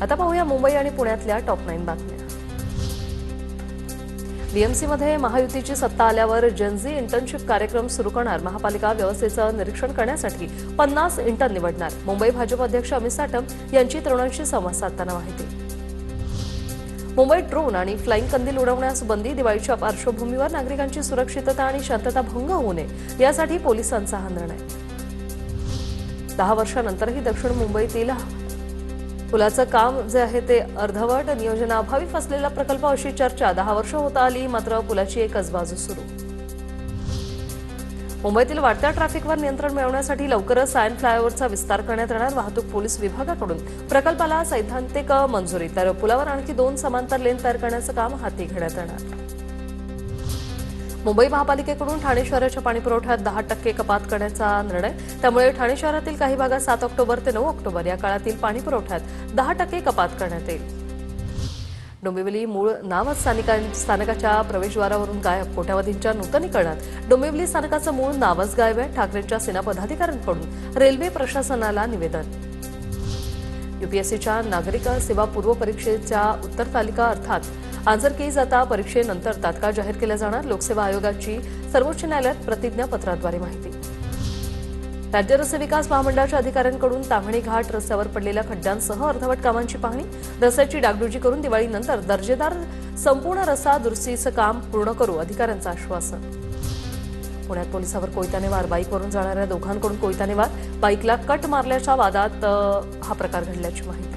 आता पाहूया मुंबई आणि पुण्यातल्या टॉप 9 बातम्या। बीएमसीमध्ये महायुतीची सत्ता आल्यावर जनझी इंटर्नशिप कार्यक्रम सुरू करणार। महापालिका व्यवस्थेचं निरीक्षण करण्यासाठी 50 इंटर्न निवडणार। मुंबई भाजप अध्यक्ष अमित साटम यांची तरुणांशी संवाद साधताना माहिती। मुंबईत ड्रोन आणि फ्लाइंग कंदील उडवण्यास बंदी। दिवाळीच्या पार्श्वभूमीवर नागरिकांची सुरक्षितता आणि शांतता भंग होऊ नये यासाठी पोलिसांचा हा निर्णय। 10 वर्षांनंतरही दक्षिण मुंबईतील पुलाचं काम जे आहे ते अर्धवट, नियोजनाअभावी फसलेला प्रकल्प अशी चर्चा 10 वर्ष होत आली, मात्र पुलाची एकच बाजू सुरू। मुंबईतील वाढत्या ट्रॅफिकवर नियंत्रण मिळवण्यासाठी लवकरच सायन फ्लायओव्हरचा विस्तार करण्यात येणार। वाहतूक पोलीस विभागाकडून प्रकल्पाला सैद्धांतिक मंजुरी, तर पुलावर आणखी 2 समांतर लेन तयार करण्याचं काम हाती घेण्यात येणार। मुंबई महापालिकेकडून ठाणे शहराच्या पाणीपुरवठ्यात 10% कपात करण्याचा निर्णय। त्यामुळे ठाणे शहरातील काही भागात 7 ऑक्टोबर ते 9 ऑक्टोबर या काळातील पाणीपुरवठ्यात 10% कपात करण्यात येईल। डोंबिवली मूळ नावच स्थानकाच्या प्रवेशद्वारावरून गायब। कोट्यावधींच्या नूतनीकरणात डोंबिवली स्थानकाचं मूळ नावच गायब आहे। ठाकरेंच्या सेना पदाधिकाऱ्यांकडून रेल्वे प्रशासनाला निवेदन। यूपीएससीच्या नागरिक सेवा पूर्व परीक्षेच्या उत्तर तालिका अर्थात आन्सर कीज आता परीक्षेनंतर तात्काळ जाहीर केल्या जाणार। लोकसेवा आयोगाची सर्वोच्च न्यायालयात प्रतिज्ञापत्राद्वारे माहिती। राज्य रस्ते विकास महामंडळाच्या अधिकाऱ्यांकडून ताम्हणी घाट रस्त्यावर पडलेल्या खड्ड्यांसह अर्धवट कामांची पाहणी। रस्त्याची डागडुजी करून दिवाळीनंतर दर्जेदार संपूर्ण रस्ता दुरुस्तीचं काम पूर्ण करू, अधिकाऱ्यांचं आश्वासन। पुण्यात पोलिसांवर कोयत्याने वार। बाईकवरून जाणाऱ्या दोघांकडून कोयत्याने वार। बाईकला कट मारल्याच्या वादात हा प्रकार घडल्याची माहिती।